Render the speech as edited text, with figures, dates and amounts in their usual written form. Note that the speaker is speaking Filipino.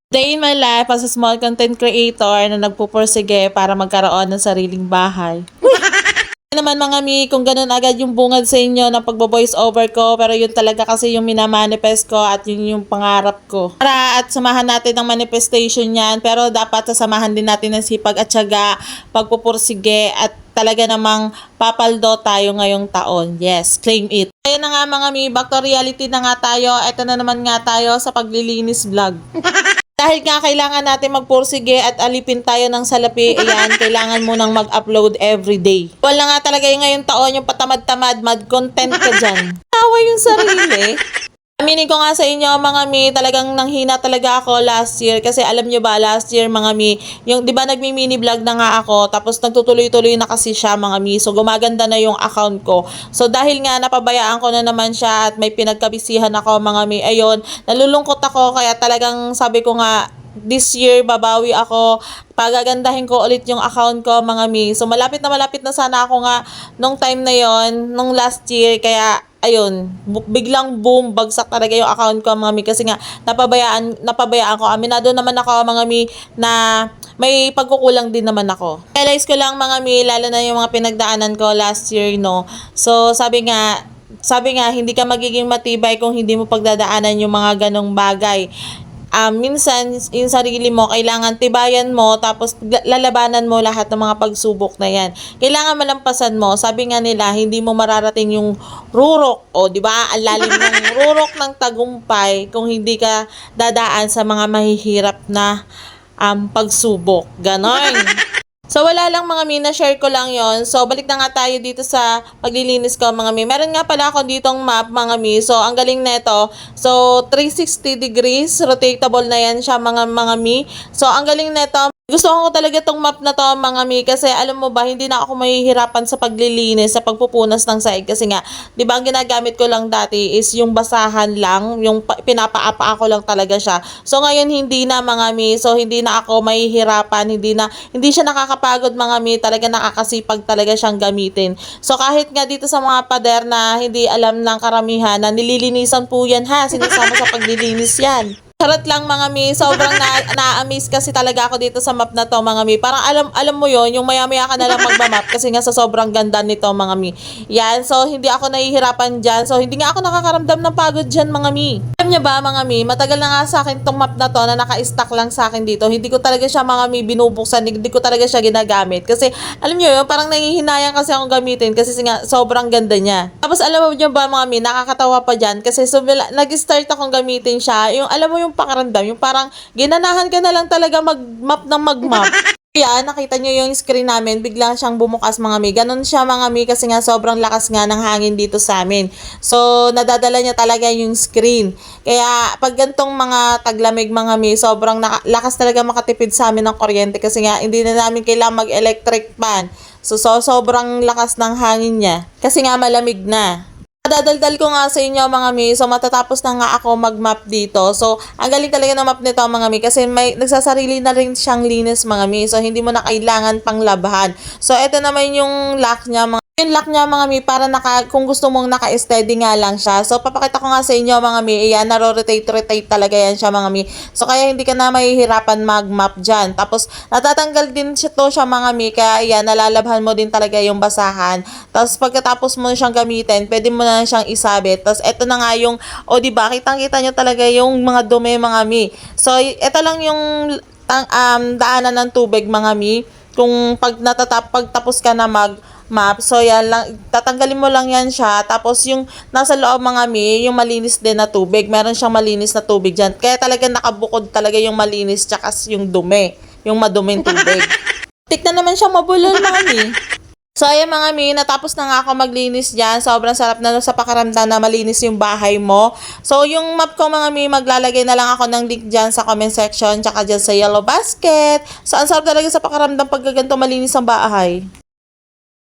Day in my life as a small content creator na nagpupursige para magkaroon ng sariling bahay. Naman mga mi, kung ganun agad yung bungad sa inyo ng pagbo-voice over ko, pero yun talaga kasi yung minamanifest ko at yun yung pangarap ko. Para at samahan natin ng manifestation yan, pero dapat sasamahan din natin ng sipag at syaga, pagpupursige at talaga namang papaldo tayo ngayong taon. Yes, claim it. Ayun na nga mga mi, back to reality na nga tayo. Ito na naman nga tayo sa paglilinis vlog. Dahil nga kailangan natin magpursige at alipin tayo ng salapi, ayan, kailangan mo nang mag-upload everyday. Wala nga talaga yung ngayong taon, yung patamad-tamad, mad content ka dyan. Tawa yung sarili. Aminin ko nga sa inyo mga mi, talagang nanghina talaga ako last year kasi alam nyo ba last year mga mi, yung di ba nagmi-mini vlog na nga ako tapos nagtutuloy-tuloy na kasi siya mga mi, so gumaganda na yung account ko. So dahil nga napabayaan ko na naman siya at may pinagkabisihan ako mga mi, ayun, nalulungkot ako kaya talagang sabi ko nga this year babawi ako, pagagandahin ko ulit yung account ko mga mi. So malapit na sana ako nga nung time na yon, nung last year, kaya ayun, biglang boom, bagsak talaga yung account ko mga mi kasi nga napabayaan ko. Aminado naman ako mga mi na may pagkukulang din naman ako. Realize ko lang mga mi, lalo na yung mga pinagdaanan ko last year, no. So sabi nga hindi ka magiging matibay kung hindi mo pagdadaanan yung mga ganong bagay. Minsan yung sarili mo kailangan tibayan mo, tapos lalabanan mo lahat ng mga pagsubok na yan. Kailangan malampasan mo. Sabi nga nila, hindi mo mararating yung rurok, o di ba, ang lalim ng rurok ng tagumpay kung hindi ka dadaan sa mga mahihirap na pagsubok. Ganon. So wala lang mga mi, na-share ko lang yon. So balik na nga tayo dito sa paglilinis ko mga mi. Meron nga pala ako ditong map mga mi. So ang galing neto. So 360 degrees rotatable na yan siya mga mi. So ang galing neto. Gusto ko talaga tong map na to mga mi kasi alam mo ba, hindi na ako mahihirapan sa paglilinis, sa pagpupunas ng sahig kasi nga, di ba ang ginagamit ko lang dati is yung basahan lang, yung pinapaapa ko lang talaga siya. So ngayon hindi na mga mi, so hindi na ako mahihirapan, hindi siya nakakapagod mga mi, talaga nakakasipag talaga siyang gamitin. So kahit nga dito sa mga pader na hindi alam ng karamihan na nililinisan po yan ha, sinasama sa paglilinis yan. Charot lang mga mi, sobrang na-amaze kasi talaga ako dito sa map na to mga mi. Parang alam mo yon, yung maya-maya ka na lang magmamap kasi nga sa sobrang ganda nito mga mi. Yan, so hindi ako nahihirapan dyan. So hindi nga ako nakakaramdam ng pagod dyan mga mi. Alam niyo ba mga mi, matagal na nga sa akin tong map na to na naka-stack lang sa akin dito. Hindi ko talaga siya mga mi binubuksan, hindi ko talaga siya ginagamit. Kasi alam niyo yun, parang nangihinayang kasi akong gamitin kasi nga sobrang ganda niya. Tapos alam mo niyo ba mga mi, nakakatawa pa dyan kasi nag-start akong gamitin siya. Yung alam mo yung pakaramdam, yung parang ginanahan ka na lang talaga mag-map ng mag-map. Kaya nakita nyo yung screen namin, biglang siyang bumukas mga mi. Ganon siya mga mi kasi nga sobrang lakas nga ng hangin dito sa amin. So nadadala niya talaga yung screen. Kaya pag gantong mga taglamig mga mi, sobrang lakas talaga makatipid sa amin ng kuryente kasi nga hindi na namin kailangan mag-electric fan. So sobrang lakas ng hangin niya kasi nga malamig na. Dadaldal ko nga sa inyo mga mi, so matatapos na nga ako mag-map dito. So ang galing talaga ng map nito mga mi kasi may nagsasarili na rin siyang linis mga mi, so hindi mo na kailangan pang labhan. So ito naman yung lock niya mga mi, para kung gusto mong naka-steady nga lang siya. So papakita ko nga sa inyo mga mi, ayan, naro-rotate talaga yan siya mga mi. So kaya hindi ka na mahihirapan mag-map dyan. Tapos natatanggal din siya mga mi, kaya ayan, nalalabhan mo din talaga yung basahan. Tapos pagkatapos mo siyang gamitin, pwede mo na siyang isabit. Tapos eto na nga yung, di ba, kitang-kita nyo talaga yung mga dumi mga mi. So eto lang yung daanan ng tubig mga mi. Kung pagtapos ka na map, so yan lang, tatanggalin mo lang yan siya, tapos yung nasa loob mga mi, yung malinis din na tubig, meron siyang malinis na tubig dyan, kaya talaga nakabukod talaga yung malinis tsaka yung dumi, yung maduming tubig. Tignan naman siyang mabulol mga mi. So ayan mga mi, natapos na nga ako maglinis dyan. Sobrang sarap na sa pakaramdam na malinis yung bahay mo. So yung map ko mga mi, maglalagay na lang ako ng link dyan sa comment section tsaka dyan sa yellow basket. So ang sarap talaga sa pakaramdam pag ganito malinis ang bahay.